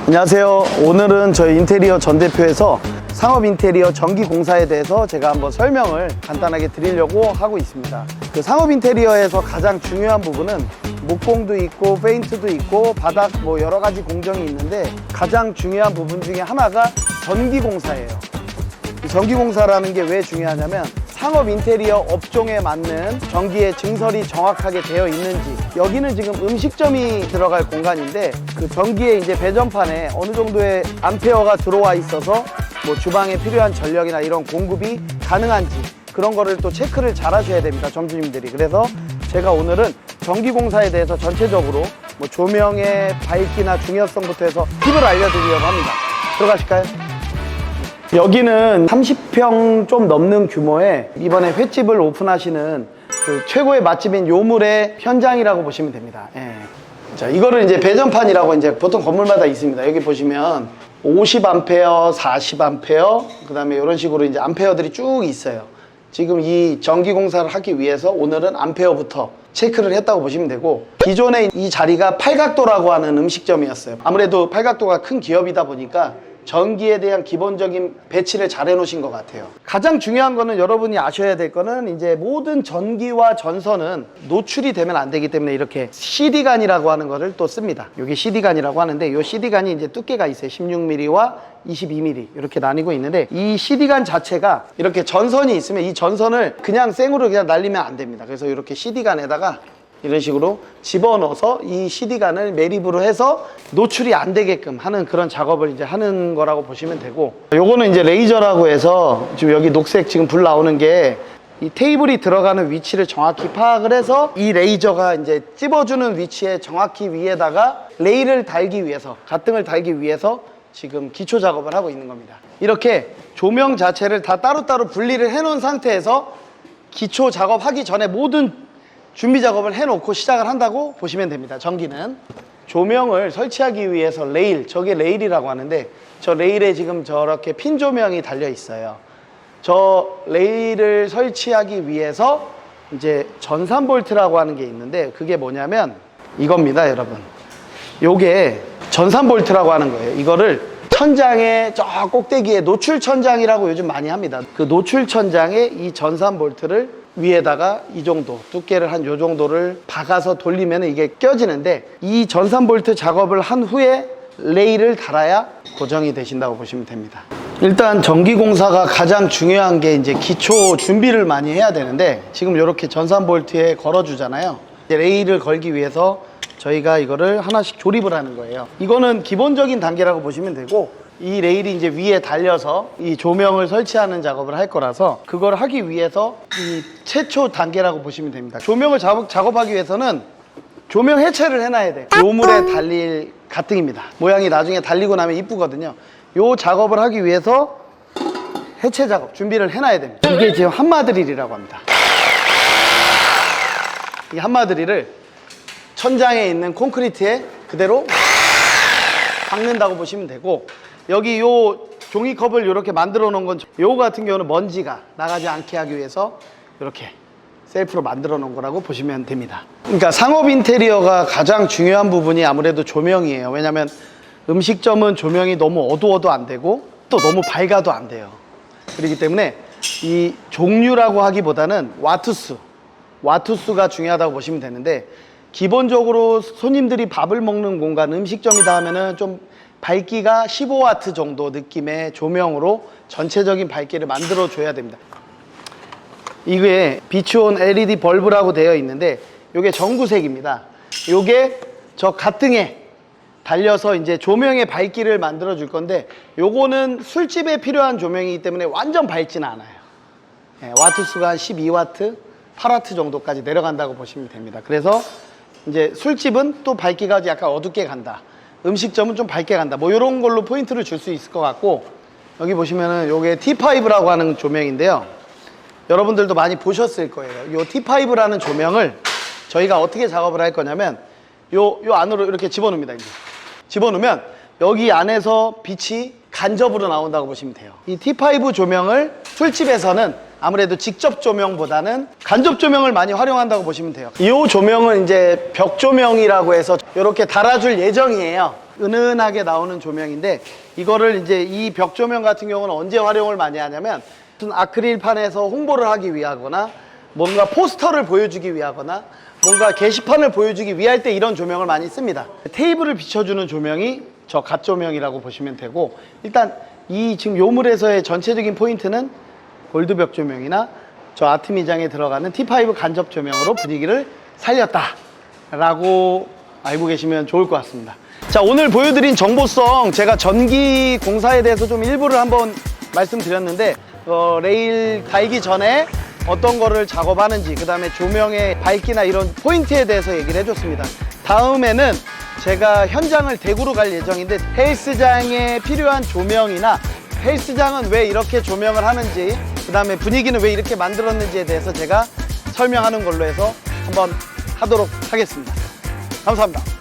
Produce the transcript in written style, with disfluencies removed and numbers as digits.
안녕하세요. 오늘은 저희 인테리어 전 대표에서 상업 인테리어 전기 공사에 대해서 제가 한번 설명을 간단하게 드리려고 하고 있습니다. 그 상업 인테리어에서 가장 중요한 부분은 목공도 있고 페인트도 있고 바닥 뭐 여러 가지 공정이 있는데 가장 중요한 부분 중에 하나가 전기 공사예요. 이 전기 공사라는 게 왜 중요하냐면 상업 인테리어 업종에 맞는 전기의 증설이 정확하게 되어 있는지, 여기는 지금 음식점이 들어갈 공간인데 그 전기의 이제 배전판에 어느 정도의 암페어가 들어와 있어서 뭐 주방에 필요한 전력이나 이런 공급이 가능한지 그런 거를 또 체크를 잘 하셔야 됩니다, 점주님들이. 그래서 제가 오늘은 전기 공사에 대해서 전체적으로 뭐 조명의 밝기나 중요성부터 해서 팁을 알려드리려고 합니다. 들어가실까요? 여기는 30평 좀 넘는 규모의 이번에 횟집을 오픈하시는 그 최고의 맛집인 요물의 현장이라고 보시면 됩니다. 예. 자, 이거를 이제 배전판이라고 이제 보통 건물마다 있습니다. 여기 보시면 50A, 40A, 그 다음에 이런 식으로 이제 암페어들이 쭉 있어요. 지금 이 전기 공사를 하기 위해서 오늘은 암페어부터 체크를 했다고 보시면 되고, 기존에 이 자리가 팔각도라고 하는 음식점이었어요. 아무래도 팔각도가 큰 기업이다 보니까 전기에 대한 기본적인 배치를 잘 해놓으신 것 같아요. 가장 중요한 거는 여러분이 아셔야 될 거는 이제 모든 전기와 전선은 노출이 되면 안 되기 때문에 이렇게 CD관이라고 하는 거를 또 씁니다. 이게 CD관이라고 하는데 이 CD관이 이제 두께가 있어요. 16mm와 22mm 이렇게 나뉘고 있는데, 이 CD관 자체가 이렇게 전선이 있으면 이 전선을 그냥 생으로 그냥 날리면 안 됩니다. 그래서 이렇게 CD관에다가 이런 식으로 집어넣어서 이 CD관을 매립으로 해서 노출이 안 되게끔 하는 그런 작업을 이제 하는 거라고 보시면 되고, 요거는 이제 레이저라고 해서 지금 여기 녹색 지금 불 나오는 게 이 테이블이 들어가는 위치를 정확히 파악을 해서 이 레이저가 이제 찝어주는 위치에 정확히 위에다가 레일을 달기 위해서, 가등을 달기 위해서 지금 기초 작업을 하고 있는 겁니다. 이렇게 조명 자체를 다 따로따로 분리를 해 놓은 상태에서 기초 작업하기 전에 모든 준비 작업을 해놓고 시작을 한다고 보시면 됩니다. 전기는 조명을 설치하기 위해서 레일, 저게 레일이라고 하는데 저 레일에 지금 저렇게 핀 조명이 달려 있어요. 저 레일을 설치하기 위해서 이제 전산 볼트라고 하는 게 있는데, 그게 뭐냐면 이겁니다, 여러분. 요게 전산 볼트라고 하는 거예요. 이거를 천장의 저 꼭대기에 노출 천장이라고 요즘 많이 합니다. 그 노출 천장에 이 전산 볼트를 위에다가 이 정도 두께를 한 요 정도를 박아서 돌리면 이게 껴지는데, 이 전산 볼트 작업을 한 후에 레일을 달아야 고정이 되신다고 보시면 됩니다. 일단 전기 공사가 가장 중요한 게 이제 기초 준비를 많이 해야 되는데, 지금 이렇게 전산 볼트에 걸어 주잖아요. 레일을 걸기 위해서 저희가 이거를 하나씩 조립을 하는 거예요. 이거는 기본적인 단계라고 보시면 되고, 이 레일이 이제 위에 달려서 이 조명을 설치하는 작업을 할 거라서 그걸 하기 위해서 이 최초 단계라고 보시면 됩니다. 조명을 작업하기 위해서는 조명 해체를 해놔야 돼. 요물에 달릴 가등입니다. 모양이 나중에 달리고 나면 이쁘거든요. 요 작업을 하기 위해서 해체 작업 준비를 해놔야 됩니다. 이게 지금 한마드릴이라고 합니다. 이 한마드릴을 천장에 있는 콘크리트에 그대로 박는다고 보시면 되고, 여기 요 종이컵을 이렇게 만들어 놓은 건 요거 같은 경우는 먼지가 나가지 않게 하기 위해서 이렇게 셀프로 만들어 놓은 거라고 보시면 됩니다. 그러니까 상업 인테리어가 가장 중요한 부분이 아무래도 조명이에요. 왜냐면 음식점은 조명이 너무 어두워도 안 되고 또 너무 밝아도 안 돼요. 그렇기 때문에 이 종류라고 하기보다는 와트수가 중요하다고 보시면 되는데, 기본적으로 손님들이 밥을 먹는 공간, 음식점이다 하면은 좀 밝기가 15W 정도 느낌의 조명으로 전체적인 밝기를 만들어 줘야 됩니다. 이게 비추온 LED 벌브라고 되어 있는데 이게 전구색입니다. 이게 저 가등에 달려서 이제 조명의 밝기를 만들어 줄 건데, 요거는 술집에 필요한 조명이기 때문에 완전 밝지는 않아요. 와트 수가 한 12W, 8W 정도까지 내려간다고 보시면 됩니다. 그래서 이제 술집은 또 밝기가 약간 어둡게 간다, 음식점은 좀 밝게 간다, 뭐 이런 걸로 포인트를 줄 수 있을 것 같고, 여기 보시면은 요게 T5라고 하는 조명인데요. 여러분들도 많이 보셨을 거예요. 요 T5라는 조명을 저희가 어떻게 작업을 할 거냐면 요 안으로 이렇게 집어넣습니다. 이제 집어넣으면 여기 안에서 빛이 간접으로 나온다고 보시면 돼요. 이 T5 조명을 술집에서는 아무래도 직접 조명보다는 간접 조명을 많이 활용한다고 보시면 돼요. 이 조명은 이제 벽 조명이라고 해서 이렇게 달아줄 예정이에요. 은은하게 나오는 조명인데, 이거를 이제 이 벽 조명 같은 경우는 언제 활용을 많이 하냐면 무슨 아크릴판에서 홍보를 하기 위하거나 뭔가 포스터를 보여주기 위하거나 뭔가 게시판을 보여주기 위할 때 이런 조명을 많이 씁니다. 테이블을 비춰주는 조명이 저 갓 조명이라고 보시면 되고, 일단 이 지금 요물에서의 전체적인 포인트는 골드 벽 조명이나 저 아트미장에 들어가는 T5 간접 조명으로 분위기를 살렸다 라고 알고 계시면 좋을 것 같습니다. 자, 오늘 보여드린 정보성, 제가 전기 공사에 대해서 좀 일부를 한번 말씀드렸는데, 레일 달기 전에 어떤 거를 작업하는지, 그 다음에 조명의 밝기나 이런 포인트에 대해서 얘기를 해줬습니다. 다음에는 제가 현장을 대구로 갈 예정인데, 헬스장에 필요한 조명이나 헬스장은 왜 이렇게 조명을 하는지, 그 다음에 분위기는 왜 이렇게 만들었는지에 대해서 제가 설명하는 걸로 해서 한번 하도록 하겠습니다. 감사합니다.